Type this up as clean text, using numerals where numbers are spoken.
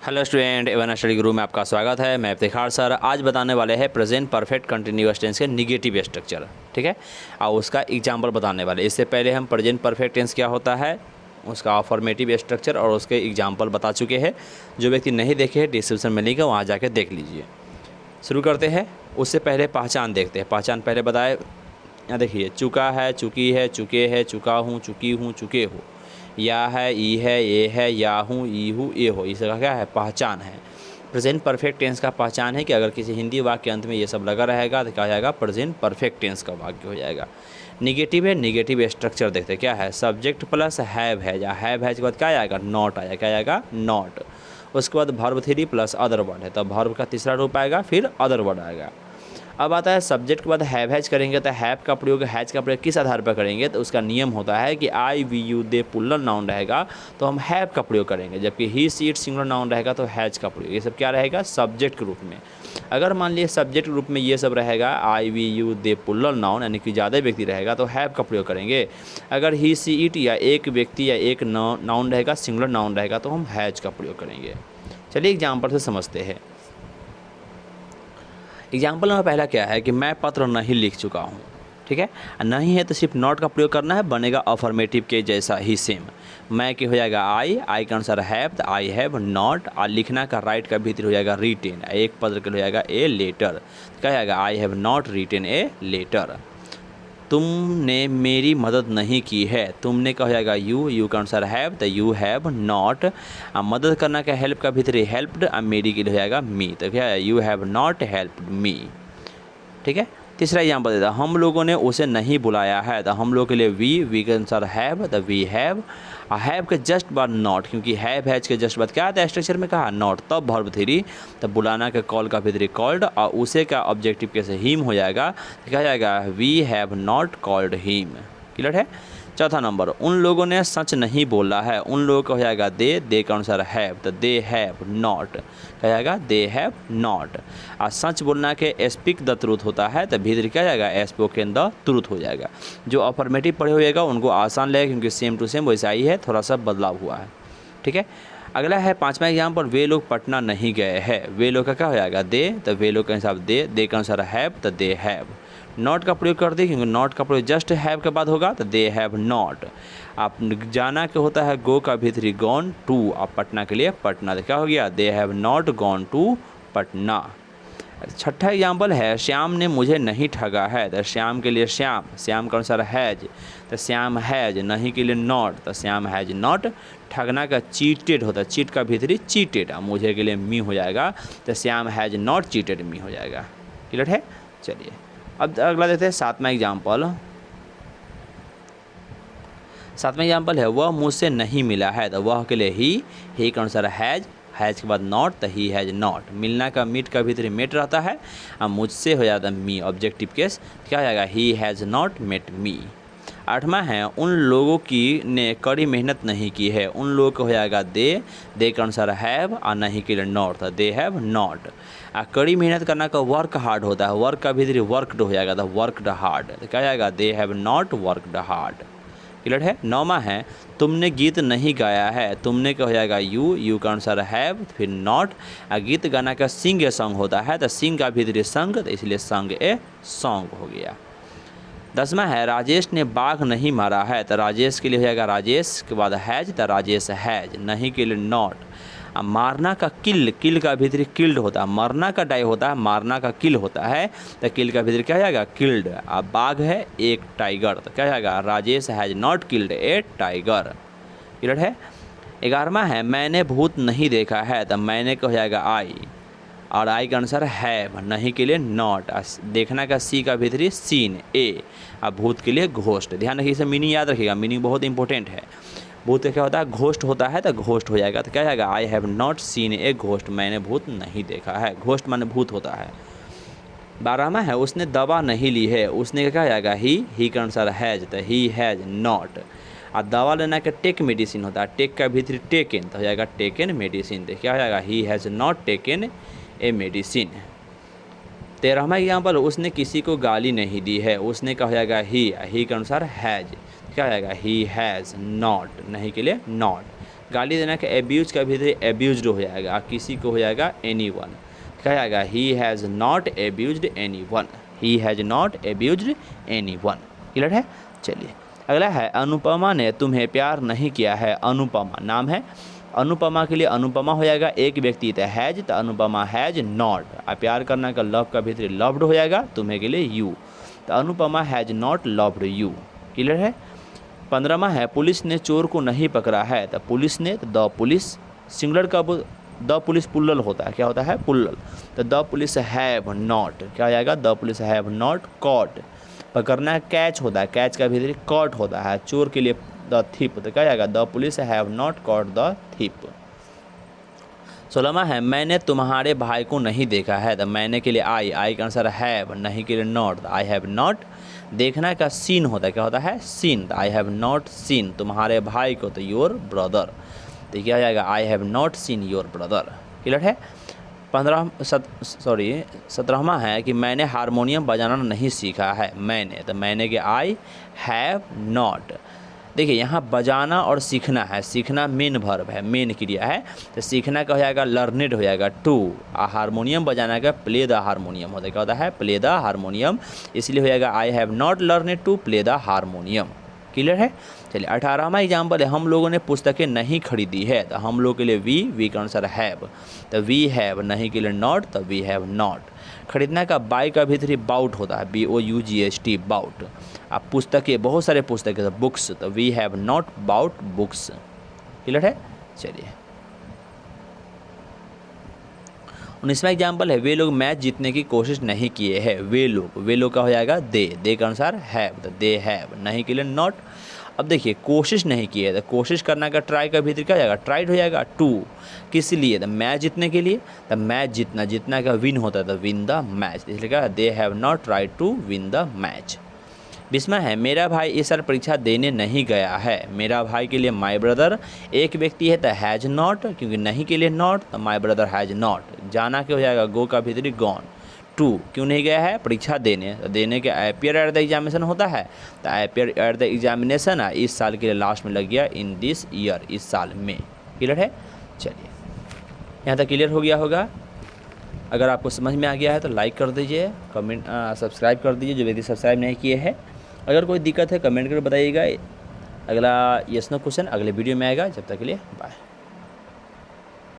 Hello student, Avon study गुरु में आपका स्वागत है। मैं इफ्तिखार सर। आज बताने वाले हैं प्रेजेंट परफेक्ट कंटिन्यूअस टेंस के निगेटिव स्ट्रक्चर, ठीक है, और उसका एग्जांपल बताने वाले। इससे पहले हम प्रेजेंट परफेक्ट टेंस क्या होता है, उसका अफर्मेटिव स्ट्रक्चर और उसके एग्जांपल बता चुके हैं। जो व्यक्ति नहीं देखे हैं डिस्क्रिप्शन में लिंक है, वहाँ जाकर देख लीजिए। शुरू करते हैं। उससे पहले पहचान देखते हैं। पहचान पहले बताए, यहाँ देखिए, चुका है, चुकी है, चुके है, चुका हूँ, चुकी हूँ, चुके हो, या है, ई है, ये है, या हूँ, ई हूँ, ये हो। इसका क्या है? पहचान है। प्रेजेंट परफेक्ट टेंस का पहचान है कि अगर किसी हिंदी वाक्य के अंत में ये सब लगा रहेगा तो क्या हो जाएगा? प्रेजेंट परफेक्ट टेंस का वाक्य हो जाएगा। निगेटिव है, निगेटिव स्ट्रक्चर देखते हैं। क्या है? सब्जेक्ट प्लस हैव है, या हैव है के बाद क्या आएगा? नॉट आएगा। क्या आएगा? नॉट। उसके बाद वर्ब 3 प्लस अदर वर्ड है, तब वर्ब का तीसरा रूप आएगा, फिर अदर वर्ड आएगा। अब आता है सब्जेक्ट के बाद हैव हैज करेंगे तो हैव का प्रयोग, हैज का प्रयोग किस आधार पर करेंगे? तो उसका नियम होता है कि I we you they plural noun रहेगा तो हम हैव का प्रयोग करेंगे, जबकि he she it singular noun रहेगा तो हैज का प्रयोग। ये सब क्या रहेगा? सब्जेक्ट के रूप में। अगर मान लीजिए सब्जेक्ट के रूप में ये सब रहेगा, I we you they plural noun, यानी कि ज़्यादा व्यक्ति रहेगा तो हैव का प्रयोग करेंगे। अगर ही सी इट या एक व्यक्ति या एक नाउन रहेगा, सिंगुलर नाउन रहेगा, तो हम हैज का प्रयोग करेंगे। चलिए एग्जाम्पल से समझते हैं। एग्जाम्पल में पहला क्या है कि मैं पत्र नहीं लिख चुका हूँ, ठीक है। नहीं है तो सिर्फ नॉट का प्रयोग करना है, बनेगा अफर्मेटिव के जैसा ही सेम। मैं के हो जाएगा आई का आंसर हैव, तो आई हैव नॉट। और लिखना का राइट का भीतर हो जाएगा रिटेन, एक पत्र के हो जाएगा ए लेटर। क्या जाएगा? I have not written a letter. तुमने मेरी मदद नहीं की है, तुमने क्या हो जाएगा? यू का आंसर हैव, तो यू हैव नॉट। मदद करना का हेल्प का भीतर हेल्प्ड, मेरी के लिए हो जाएगा मी, तो क्या है? You have not helped me, ठीक है। तीसरा एग्जाम्पल देता, हम लोगों ने उसे नहीं बुलाया है, तो हम लोग के लिए वी के आंसर हैव, तो वी हैव के जस्ट बाद नॉट, क्योंकि हैव हैज के जस्ट बाद क्या आता है स्ट्रक्चर में? कहा नॉट, तब वर्ब 3, तब बुलाना के कॉल का भीतर कॉल्ड, और उसे का ऑब्जेक्टिव कैसे हिम हो जाएगा, तो क्या जाएगा? We have not called him. Clear है। चौथा नंबर, उन लोगों ने सच नहीं बोला है, उन लोगों का हो जाएगा दे का आंसर हैव, तो दे हैव नॉट। क्या जाएगा? दे हैव नॉट। और सच बोलना के स्पीक द ट्रूथ होता है, तो भीतर क्या जाएगा? स्पोकन द ट्रूथ हो जाएगा। जो अफर्मेटिव पढ़े होएगा उनको आसान लगेगा, क्योंकि सेम टू सेम वैसा ही है, थोड़ा सा बदलाव हुआ है, ठीक है। अगला है पांचवा एग्जाम्पल, वे लोग पटना नहीं गए हैं। वे लोग का क्या हो जाएगा? दे, तो वे लोग का हिसाब दे का आंसर हैव, तो दे हैव। नॉट का प्रयोग कर दी, क्योंकि नॉट का प्रयोग जस्ट हैव के बाद होगा, तो दे हैव नॉट। आप जाना के होता है गो का भीतरी गॉन टू, आप पटना के लिए पटना, तो क्या हो गया? They have not gone to Patna. छठा एग्जाम्पल है, श्याम ने मुझे नहीं ठगा है, तो श्याम के लिए श्याम का आंसर हैज, तो श्याम हैज। नहीं के लिए नॉट, तो श्याम हैज नॉट। ठगना का चीटेड होता है, चीट का भीतरी चीटेड, मुझे के लिए मी हो जाएगा, तो श्याम हैज नॉट चीटेड मी हो जाएगा। क्लियर है। चलिए अब अगला देखते हैं सातवां एग्जाम्पल। सातवां एग्जाम्पल है, वह मुझसे नहीं मिला है, तो वह के लिए ही का आंसर हैज के बाद नॉट, तो ही हैज नॉट। मिलना का मीट का भीतर मेट रहता है, और मुझसे हो जाता है मी, ऑब्जेक्टिव केस। क्या हो जाएगा? He has not met me. आठवां है, उन लोगों की ने कड़ी मेहनत नहीं की है, उन लोगों को हो जाएगा दे का आंसर हैव, और नहीं के लिए नॉट, तो दे हैव नॉट। कड़ी मेहनत करना का वर्क हार्ड होता है, वर्क का भीतर वर्कड हो जाएगा, तो वर्कड हार्ड, तो क्या जाएगा? दे have not worked hard. Clear है। नौमा है, तुमने गीत नहीं गाया है, तुमने क्या हो जाएगा? यू का आंसर हैव, फिर नॉट। गीत गाना का सिंग ए सॉन्ग होता है, तो सिंग का भीतर संग, तो इसलिए संग ए सॉन्ग हो गया। 10वां है, राजेश ने बाघ नहीं मारा है, तो राजेश के लिए हो जाएगा राजेश के बाद हैज, तो राजेश हैज। नहीं के लिए नॉट। मारना का किल का भीतर किल्ड होता है, मरना का डाई होता है, मारना का किल होता है, तो किल का भीतर क्या जाएगा? किल्ड। अब बाघ है एक टाइगर, तो क्या जाएगा? Rajesh has not killed A tiger. Clear है। 11वां है, मैंने भूत नहीं देखा है, तो मैंने क्या हो जाएगा? आई, और आई का आंसर हैव। नहीं के लिए नॉट। देखना का सी का भीतरी सीन ए, अब भूत के लिए घोस्ट। ध्यान रखिए, इसे मीनिंग याद रखिएगा, मीनिंग बहुत इंपॉर्टेंट है। भूत क्या होता है? घोस्ट होता है, तो घोस्ट हो जाएगा, तो क्या जाएगा? I have not seen a ghost, मैंने भूत नहीं देखा है। घोस्ट माने भूत होता है। 12वां है, उसने दवा नहीं ली है, उसने क्या जाएगा? ही का आंसर हैज, तो ही हैज नॉट। और दवा लेना का टेक मेडिसिन होता है, टेक का भीतर टेकन, तो हो जाएगा टेकन मेडिसिन, तो क्या हो जाएगा? He has not taken a medicine. 13वां एग्जाम्पल, उसने किसी को गाली नहीं दी है, उसने क्या हो जाएगा? ही का आंसर हैज, क्या हो जाएगा? He has not. नहीं के लिए नॉट। गाली देना का एब्यूज का भी एब्यूज्ड हो जाएगा, किसी को हो जाएगा एनीवन, क्या जाएगा he has not abused anyone, he has not abused anyone. Clear है। चलिए अगला है अनुपमा ने तुम्हें प्यार नहीं किया है। अनुपमा नाम है, अनुपमा के लिए अनुपमा हो जाएगा एक व्यक्ति तो हैज, तो अनुपमा हैज नॉट, प्यार करना का लव का भीतरी लव्ड हो जाएगा, तुम्हें के लिए यू, तो Anupama has not loved you. Clear है। 15वां है पुलिस ने चोर को नहीं पकड़ा है, तो पुलिस ने, तो द पुलिस, सिंगुलर का द पुलिस पुल्लल होता है, क्या होता है पुल्लल, तो द पुलिस हैव नॉट, क्या हो जाएगा the police have not cot, पकड़ना कैच होता है, कैच का भीतरी कॉट होता है, चोर के लिए द थिप, तो क्या जाएगा the police have not caught the thief. 16वां है मैंने तुम्हारे भाई को नहीं देखा है, तो मैंने के लिए आई का आंसर हैव, नहीं के लिए नॉट, आई हैव नॉट, देखना का सीन होता है, क्या होता है सीन, तो आई हैव नॉट सीन तुम्हारे भाई को, तो योर ब्रदर, तो क्या जाएगा I have not seen your brother. Clear है। 17वां है कि मैंने हारमोनियम बजाना नहीं सीखा है, मैंने, तो मैंने के आई हैव नॉट, देखिए यहाँ बजाना और सीखना है, सीखना मेन वर्ब है, मेन क्रिया है, तो सीखना का हो जाएगा लर्नेड हो जाएगा टू, हारमोनियम बजाना का प्ले द हारमोनियम होता है, क्या होता है प्ले द हारमोनियम, इसलिए हो जाएगा I have not learned to play the harmonium. Clear है। चलिए 18वां एग्जाम्पल है हम लोगों ने पुस्तकें नहीं खरीदी है, तो हम लोग के लिए वी का आंसर हैव, तो वी हैव, नहीं के लिए नॉट, तो वी हैव नॉट। खरीदना का बाय का भीतरी बाउट होता है, BOUGHT बाउट, आप पुस्तकें बहुत सारे पुस्तकें, तो बुक्स, तो we have not bought books. Clear है। चलिए 19वां एग्जाम्पल है वे लोग मैच जीतने की कोशिश नहीं किए हैं, वे लोग का हो जाएगा दे का अनुसार हैव, तो दे हैव, नहीं के लिए नॉट। अब देखिए कोशिश नहीं किए, तो कोशिश करना का ट्राई का भीतर क्या हो जाएगा ट्राइड हो जाएगा टू, किस लिए, तो मैच जीतने के लिए, तो मैच जीतना का विन होता है, तो विन द मैच, इसलिए क्या they have not tried to win the match. 20वां है मेरा भाई इस साल परीक्षा देने नहीं गया है, मेरा भाई के लिए माई ब्रदर एक व्यक्ति है, तो हैज़ नॉट, क्योंकि नहीं के लिए नॉट, तो माई ब्रदर हैज़ नॉट, जाना क्या हो जाएगा गो का भीतरी गॉन, टू क्यों नहीं गया है परीक्षा देने, तो देने के अपीयर एट द एग्जामिनेशन होता है, तो अपीयर एट द एग्जामिनेशन है इस साल के लिए लास्ट में लग गया इन दिस ईयर, इस साल में। क्लियर है। चलिए यहाँ तक क्लियर हो गया होगा। अगर आपको समझ में आ गया है तो लाइक कर दीजिए, कमेंट सब्सक्राइब कर दीजिए जो व्यक्ति सब्सक्राइब नहीं किए हैं। अगर कोई दिक्कत है कमेंट करके बताइएगा। अगला यस नो क्वेश्चन अगले वीडियो में आएगा। जब तक के लिए बाय।